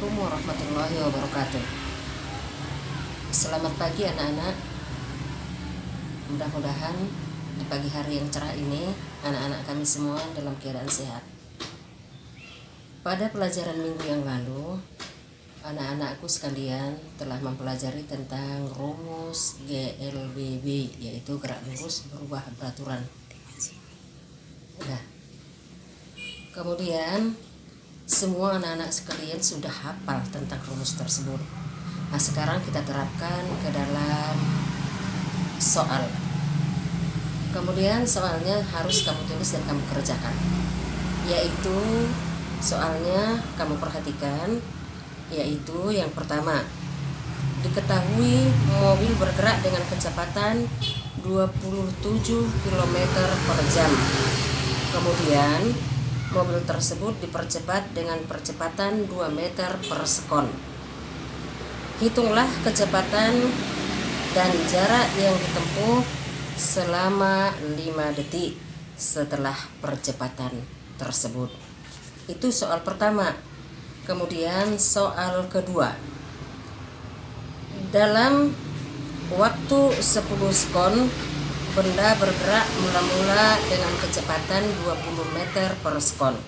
Assalamualaikum warahmatullahi wabarakatuh. Selamat pagi anak-anak. Mudah-mudahan di pagi hari yang cerah ini anak-anak kami semua dalam keadaan sehat. Pada pelajaran minggu yang lalu, anak-anakku sekalian telah mempelajari tentang rumus GLBB, yaitu gerak lurus berubah beraturan. Nah, kemudian semua anak-anak sekalian sudah hafal tentang rumus tersebut. Nah, sekarang kita terapkan ke dalam soal. Kemudian soalnya harus kamu tulis dan kamu kerjakan. Yaitu soalnya kamu perhatikan, yaitu yang pertama, diketahui mobil bergerak dengan kecepatan 27 km per jam. Kemudian mobil tersebut dipercepat dengan percepatan 2 meter per sekon. Hitunglah kecepatan dan jarak yang ditempuh selama 5 detik setelah percepatan tersebut. Itu soal pertama. Kemudian soal kedua. Dalam waktu 10 sekon, benda bergerak mula-mula dengan kecepatan 20 meter per sekon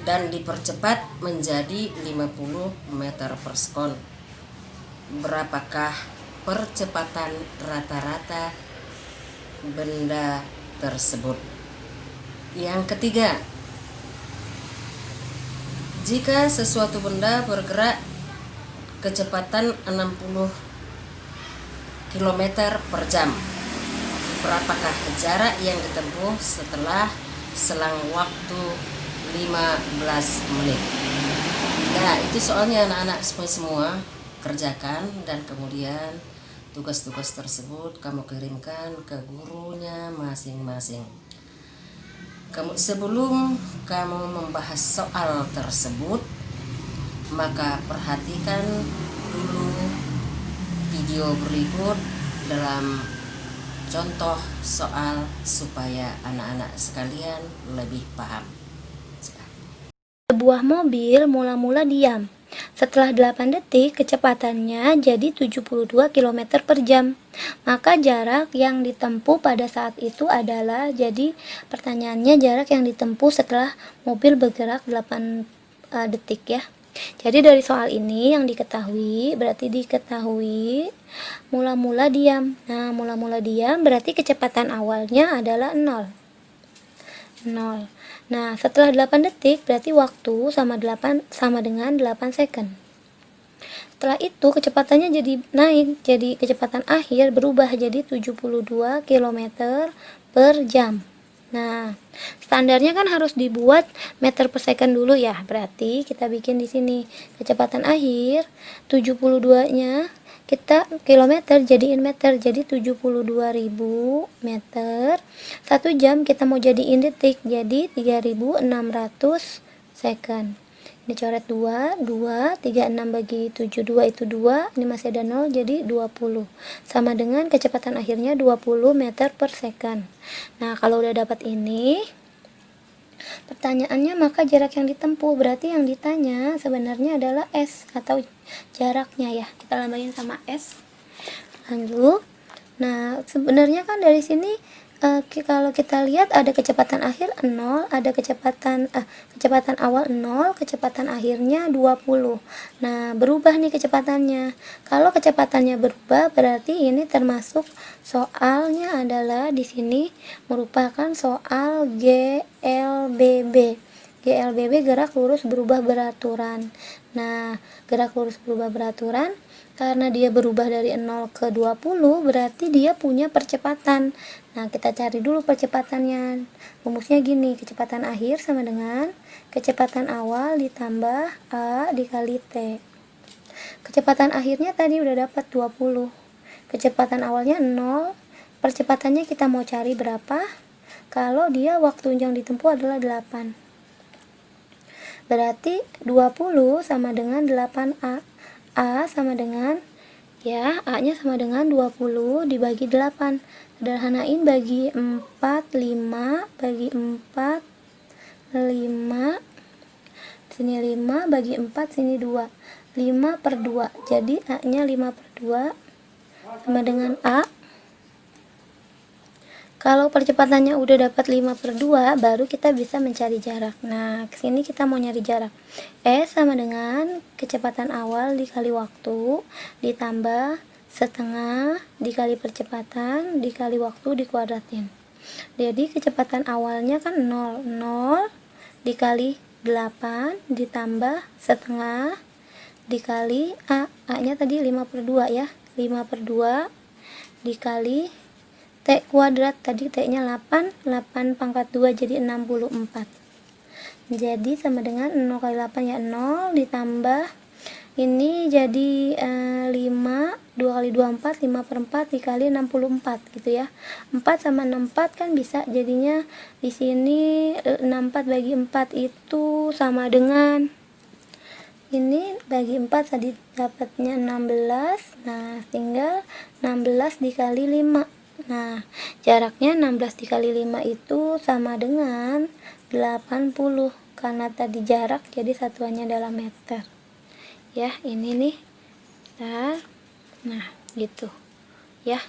dan dipercepat menjadi 50 meter per sekon. Berapakah percepatan rata-rata benda tersebut? Yang ketiga, jika sesuatu benda bergerak kecepatan 60 km per jam, berapakah jarak yang ditempuh setelah selang waktu 15 menit? Nah, itu soalnya anak-anak semua kerjakan, dan kemudian tugas-tugas tersebut kamu kirimkan ke gurunya masing-masing. Sebelum kamu membahas soal tersebut, maka perhatikan dulu video berikut dalam contoh soal supaya anak-anak sekalian lebih paham. Sebuah mobil mula-mula diam. Setelah 8 detik, kecepatannya jadi 72 km per jam. Maka jarak yang ditempuh pada saat itu adalah, jadi pertanyaannya jarak yang ditempuh setelah mobil bergerak 8 detik ya. Jadi dari soal ini yang diketahui, berarti diketahui mula-mula diam. Nah, mula-mula diam berarti kecepatan awalnya adalah 0. Nah, setelah 8 detik berarti waktu sama dengan 8 second. Setelah itu kecepatannya jadi naik, jadi kecepatan akhir berubah jadi 72 km per jam. Nah, standarnya kan harus dibuat meter per second dulu ya. Berarti kita bikin di sini kecepatan akhir 72-nya kita kilometer jadiin meter, jadi 72.000 meter. 1 jam kita mau jadiin detik, jadi 3.600 second. Ini coret 2, 36 bagi 72 itu 2, ini masih ada 0, jadi 20. Sama dengan kecepatan akhirnya 20 meter per second. Nah, kalau udah dapat ini, pertanyaannya maka jarak yang ditempuh, berarti yang ditanya sebenarnya adalah S atau jaraknya ya. Kita lambain sama S. Lalu, nah sebenarnya kan dari sini kalau kita lihat ada kecepatan akhir 0, ada kecepatan awal 0, kecepatan akhirnya 20. Nah, berubah nih kecepatannya. Kalau kecepatannya berubah berarti ini termasuk soalnya adalah di sini merupakan soal GLBB. GLBB gerak lurus berubah beraturan. Nah, gerak lurus berubah beraturan karena dia berubah dari 0 ke 20 berarti dia punya percepatan. Nah, kita cari dulu percepatannya. Rumusnya gini, kecepatan akhir sama dengan kecepatan awal ditambah A dikali T. Kecepatan akhirnya tadi udah dapat 20. Kecepatan awalnya 0. Percepatannya kita mau cari berapa? Kalau dia waktu yang ditempuh adalah 8. Berarti 20 sama dengan 8A. A sama dengan, ya, A-nya sama dengan 20 dibagi 8. Sederhanain bagi 4, 5, bagi 4, 5. sini 5 bagi 4, sini 2, 5/2. Jadi A nya 5/2 sama dengan A. Kalau percepatannya udah dapat 5/2, baru kita bisa mencari jarak. Nah, kesini kita mau nyari jarak. S sama dengan kecepatan awal dikali waktu, ditambah setengah dikali percepatan dikali waktu dikuadratin. Jadi kecepatan awalnya kan 0, 0 dikali 8 ditambah setengah dikali A. A nya tadi 5/2 ya, 5/2 dikali T kuadrat, tadi T nya 8, 8 pangkat 2 jadi 64. Jadi sama dengan 0 kali 8 ya 0, ditambah ini jadi 5, 2 kali 2 4, 5/4 dikali 64 gitu ya. 4 sama 64 kan bisa jadinya di sini 64 bagi 4 itu sama dengan ini bagi 4 tadi dapatnya 16. Nah, tinggal 16 dikali 5. Nah, jaraknya 16 dikali 5 itu sama dengan 80. Karena tadi jarak jadi satuannya adalah meter. Ya, ini nih. Nah, gitu. Ya.